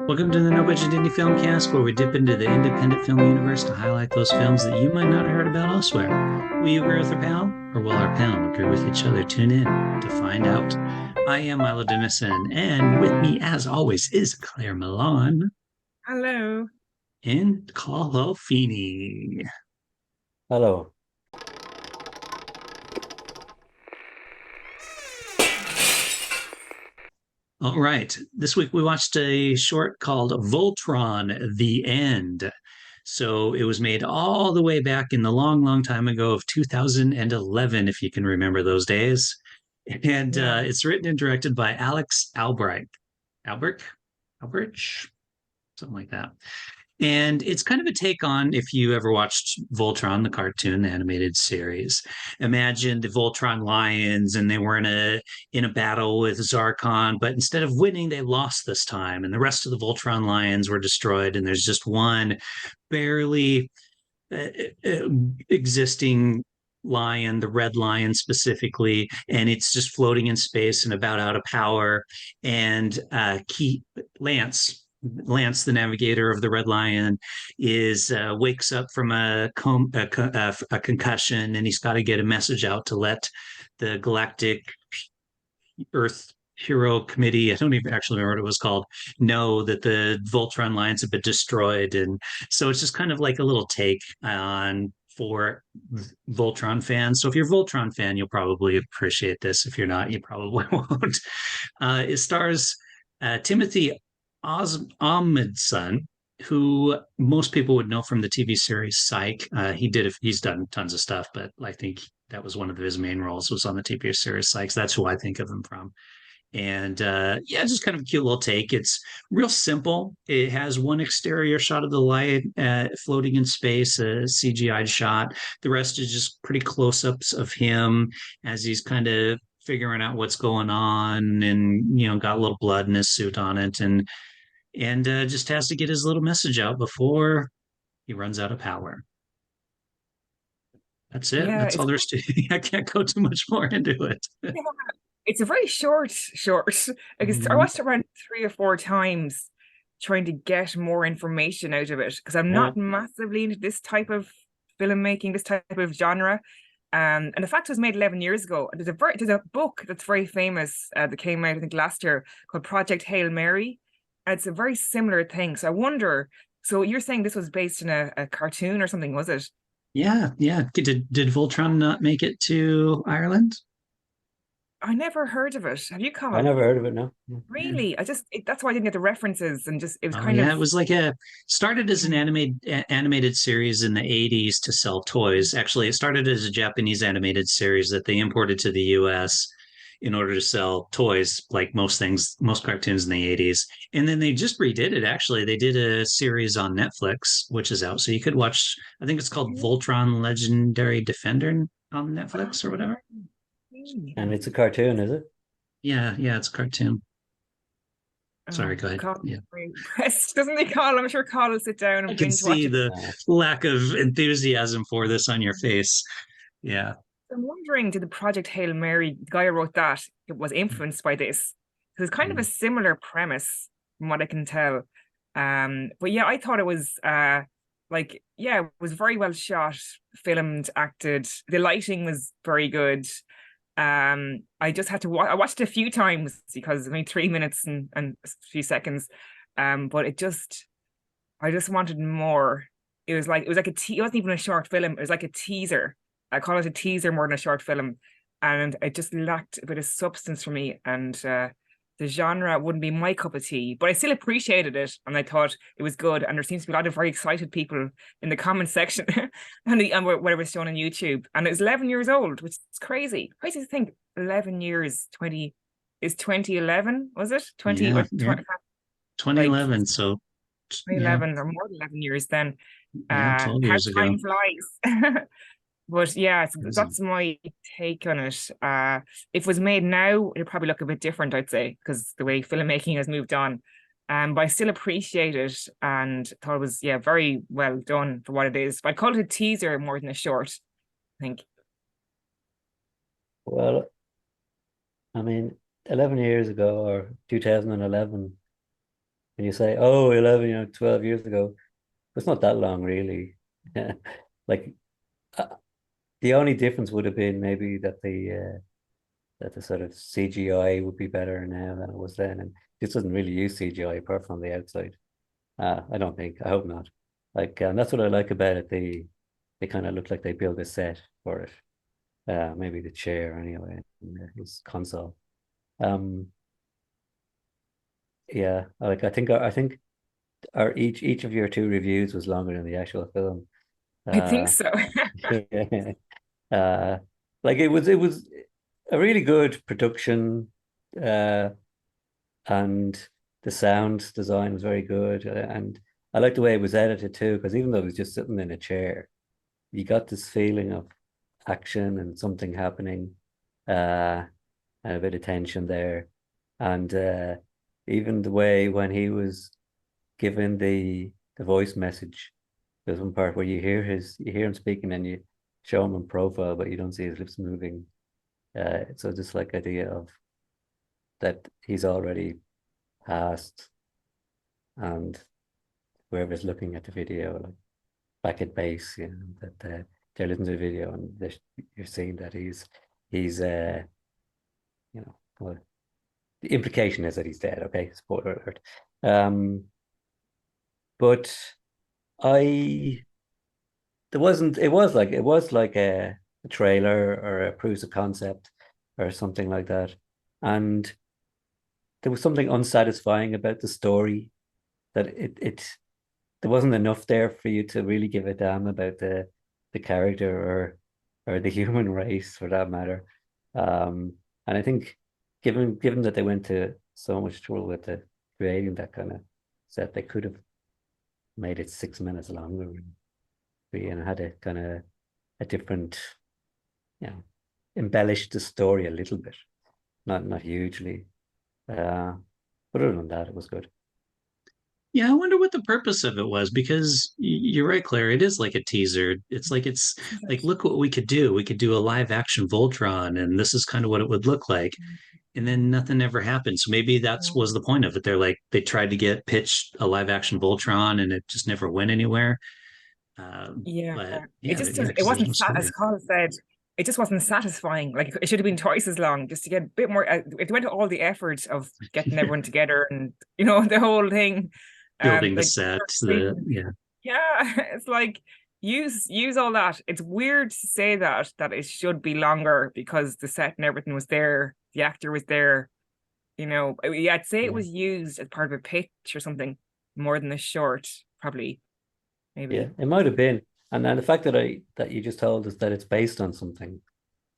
Welcome to the No Budget Indie Filmcast, where we dip into the independent film universe to highlight those films that you might not have heard about elsewhere. Will you agree with our panel, or will our panel agree with each other? Tune in to find out. I am Milo Dennison, and with me, as always, is Claire Milan Hello. and Carlo Feeney. Hello. All right. This week we watched a short called Voltron, The End. So it was made all the way back in the long, long time ago of 2011, if you can remember those days. And Yeah. it's written and directed by Alex Albrecht. Albrecht? Albrecht? Something like that. And it's kind of a take on if you ever watched Voltron, the cartoon, the animated series. Imagine the Voltron lions, and they were in a battle with Zarkon, but instead of winning, they lost this time, and the rest of the Voltron lions were destroyed. And there's just one barely uh, existing lion, the red lion specifically, and it's just floating in space and about out of power. And Key Lance, the navigator of the Red Lion, is wakes up from a concussion, and he's got to get a message out to let the Galactic Earth Hero Committee, I don't even actually remember what it was called, know that the Voltron Lions have been destroyed. And so it's just kind of like a little take on for Voltron fans. So if you're a Voltron fan, you'll probably appreciate this. If you're not, you probably won't. It stars Timothy Ahmedson, who most people would know from the TV series Psych. He's done tons of stuff, but I think that was one of his main roles was on the TV series Psych. So that's who I think of him from. And yeah, just kind of a cute little take. It's real simple. It has one exterior shot of the light floating in space, a CGI shot. The rest is just pretty close-ups of him as he's kind of figuring out what's going on, and got a little blood in his suit on it, and just has to get his little message out before he runs out of power. That's it. Yeah, That's all there's to it. I can't go too much more into it. it's a very short. I Mhm. watched it around 3 or 4 times trying to get more information out of it because I'm Yeah. not massively into this type of filmmaking, this type of genre. And the fact it was made 11 years ago. There's a book that's very famous that came out I think last year called Project Hail Mary. And it's a very similar thing. So I wonder. So you're saying this was based in a cartoon or something, was it? Yeah, yeah. Did Voltron not make it to Ireland? I never heard of it. Have you, I Carl? never heard of it, no. Yeah. Really? That's why I didn't get the references and just it was Oh kind yeah, of it was like a started as an mm, animated series in the 80s to sell toys. Actually, it started as a Japanese animated series that they imported to the US in order to sell toys, like most things, most cartoons in the 80s. And then they just redid it. Actually, they did a series on Netflix, which is out. So you could watch, I think it's called Voltron Legendary Defender on Netflix or whatever. And it's a cartoon, is it? Yeah, yeah, it's a cartoon. Sorry, oh, go ahead. Carl, Yeah. very impressed, doesn't he, Carl? I'm sure Carl will sit down I and can binge watch see it. the Uh, lack of enthusiasm for this on your face. Yeah. I'm wondering, did the Project Hail Mary, the guy who wrote that, it was influenced by this? Because it's kind of a Mm. similar premise from what I can tell. But yeah, I thought it was yeah, it was very well shot, filmed, acted. The lighting was very good. I just had to I watched it a few times because I mean 3 minutes and a few seconds. But I just wanted more. It wasn't even a short film. It was like a teaser. I call it a teaser more than a short film, and it just lacked a bit of substance for me. And the genre wouldn't be my cup of tea, but I still appreciated it, and I thought it was good. And there seems to be a lot of very excited people in the comment section, and where it was shown on YouTube. And it was 11 years old, which is crazy. Crazy to think 11 years, 20 is 2011, was it? 20 Yeah. or Yeah. 20, like 2011. So, yeah. 2011 or more than 11 years then. Yeah. 12 How years ago. time flies. But yeah, Crazy. that's my take on it. If it was made now, it'd probably look a bit different, I'd say, because the way filmmaking has moved on. But I still appreciate it and thought it was, yeah, very well done for what it is. But I'd call it a teaser more than a short, I think. well, I mean, 11 years ago or 2011, And you say, oh, 11, 12 years ago. It's not that long, really. Like uh, the only difference would have been maybe that the sort of CGI would be better now than it was then. And this doesn't really use CGI apart from the outside. I don't think. I hope not. Like, and that's what I like about it. They kind of look like they built a set for it. Maybe the chair anyway, and his console. Um, yeah, like I think our each of your two reviews was longer than the actual film. I think Uh, so. yeah. Uh, like it was a really good production, uh, and the sound design was very good, and I like the way it was edited too, because even though it was just sitting in a chair, you got this feeling of action and something happening, uh, and a bit of tension there, and even the way when he was given the voice message. There's one part where you hear him speaking and you show him in profile, but you don't see his lips moving. So just like idea of that he's already passed, and whoever's looking at the video, like back at base, that they're listening to the video and you're seeing that he's well, the implication is that he's dead. Okay, spoiler alert. But I there wasn't it was like a trailer or a proof of concept or something like that, and there was something unsatisfying about the story, that it there wasn't enough there for you to really give a damn about the character or the human race for that matter. And I think given that they went to so much trouble with creating that kind of set, they could have made it 6 minutes longer and had a kind of a different, you know, embellished the story a little bit, not hugely. But other than that, it was good. Yeah, I wonder what the purpose of it was because you're right, Claire. It is like a teaser. It's like, look what we could do. We could do a live action Voltron, and this is kind of what it would look like. And then nothing ever happened. So maybe that's was the point of it. They're like they tried to get pitched a live action Voltron, and it just never went anywhere. Yeah, But it yeah, just it because there's no wasn't as story. Carl said, it just wasn't satisfying. Like it should have been twice as long just to get a bit more. If they went to all the effort of getting everyone together and the whole thing, Building the like set, the yeah. yeah, it's like use all that. It's weird to say that it should be longer because the set and everything was there, the actor was there. Yeah, I'd say it Yeah, was used as part of a pitch or something more than a short, probably, yeah, maybe. it might have been. And then the fact that you just told us that it's based on something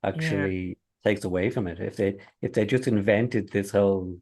Yeah. actually takes away from it. If they just invented this whole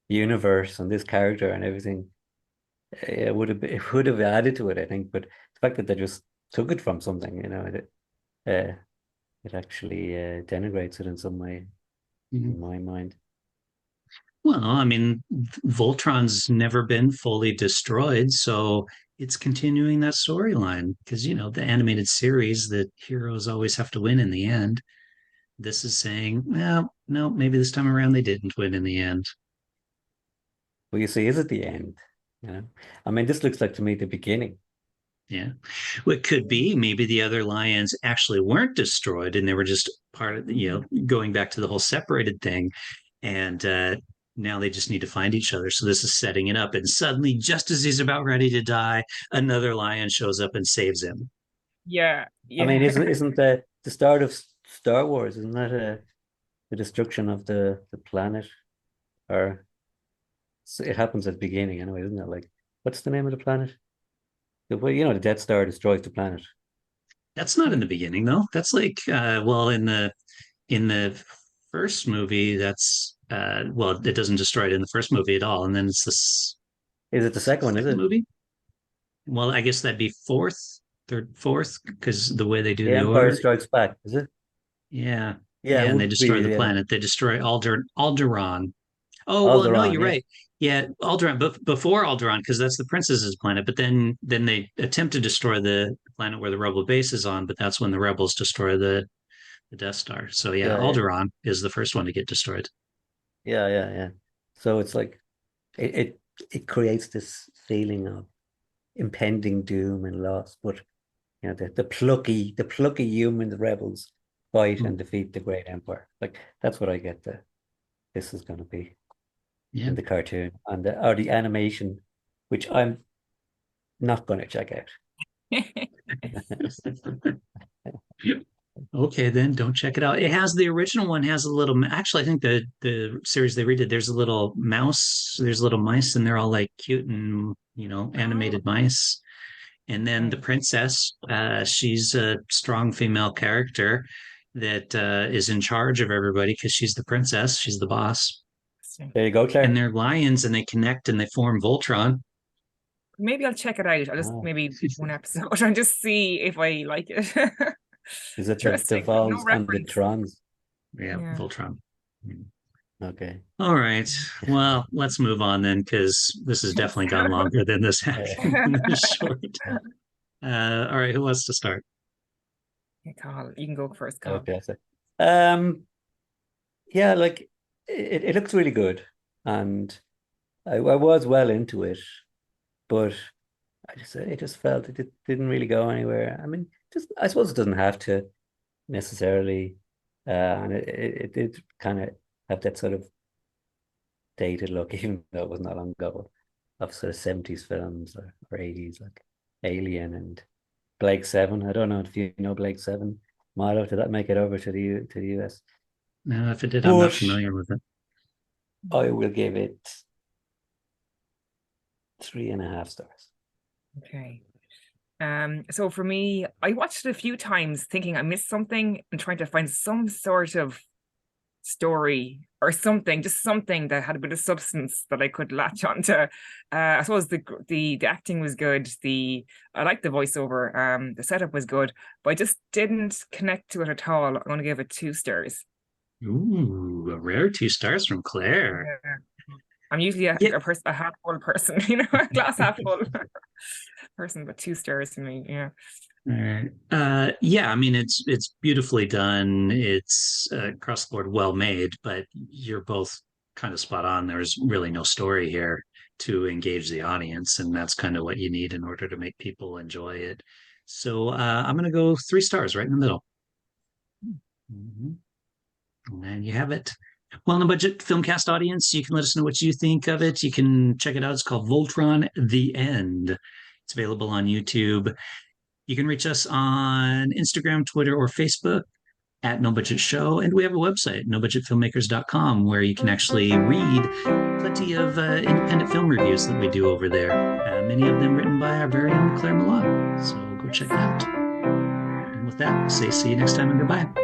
universe and this character and everything, it would have added to it, I think. But the fact that they just took it from something, it actually denigrates it in some way, Mhm. in my mind. Well, I mean, Voltron's never been fully destroyed, so it's continuing that storyline because the animated series, the heroes always have to win in the end. This is saying, well, no, maybe this time around they didn't win in the end. Well, you see, is it the end? I mean, this looks like to me the beginning. Yeah. What could be maybe the other lions actually weren't destroyed and they were just part of, going back to the whole separated thing. And now they just need to find each other. So this is setting it up. And suddenly, just as he's about ready to die, another lion shows up and saves him. Yeah, I mean, yeah, isn't the start of Star Wars? Isn't that the destruction of the planet? Or it happens at the beginning anyway, isn't it? Like, what's the name of the planet? Well, the Death Star destroys the planet. That's not in the beginning, though. That's like, well, in the first movie, that's well, it doesn't destroy it in the first movie at all. And then it's this Is it the second one? Is second it movie. Well, I guess that'd be fourth, third, fourth, because the way they do The the Empire order. Strikes Back? Is it? Yeah. Yeah, Yeah, it and they would be. destroy the Yeah, planet. They destroy Alderaan. Oh, well, no, Alderaan. you're Yeah, right. Yeah, Alderaan, but before Alderaan, because that's the princess's planet. But then they attempt to destroy the planet where the rebel base is on, but that's when the rebels destroy the Death Star. So yeah, yeah, yeah, Alderaan is the first one to get destroyed. yeah. So it's like it it creates this feeling of impending doom and loss. But the plucky human rebels fight and defeat the great empire. Like that's what I get. This is going to be in the cartoon and the animation, which I'm not going to check out. Okay, then don't check it out. It has the original one has a little. Actually, I think the series they redid. There's a little mouse. There's little mice, and they're all like cute and animated mice. And then the princess, she's a strong female character that is in charge of everybody because she's the princess. She's the boss. There you go, Claire. And they're lions, and they connect and they form Voltron. Maybe I'll check it out. I'll just maybe one episode and just see if I like it. Is it the Vols and the Trons? Yeah, Voltron. Okay. All right. Well, let's move on then, because this has definitely gone longer than this short. All right, who wants to start? Carl, you can go first, Carl. Okay. So, yeah, like it looks really good, and I was well into it, but I just felt it didn't really go anywhere. I mean, I suppose it doesn't have to necessarily, and it did kind of have that sort of dated look, even though it was not long ago, of sort of 70s films or 80s, like Alien and Blake 7. I don't know if you know Blake 7. Milo, did that make it over to the US? No, if it did, I'm not familiar with it. I will give it 3.5 stars. Okay. So for me, I watched it a few times thinking I missed something and trying to find some sort of story or something, just something that had a bit of substance that I could latch onto. I suppose the acting was good. I liked the voiceover. The setup was good, but I just didn't connect to it at all. I'm going to give it 2 stars. Ooh, a rare 2 stars from Claire. Yeah. I'm usually a half full person, a glass half full person, but 2 stars to me. Yeah. All right. Yeah, I mean it's beautifully done. It's across the board well made, but you're both kind of spot on. There's really no story here to engage the audience, and that's kind of what you need in order to make people enjoy it. So I'm going to go 3 stars right in the middle. Mm-hmm. And you have it. Well, in the budget Filmcast audience, you can let us know what you think of it. You can check it out. It's called Voltron: The End. It's available on YouTube. You can reach us on Instagram, Twitter, or Facebook at No Budget Show. And we have a website, nobudgetfilmmakers.com, where you can actually read plenty of independent film reviews that we do over there. Many of them written by our very own Claire Milan. So go check it out. And with that, say see you next time and goodbye.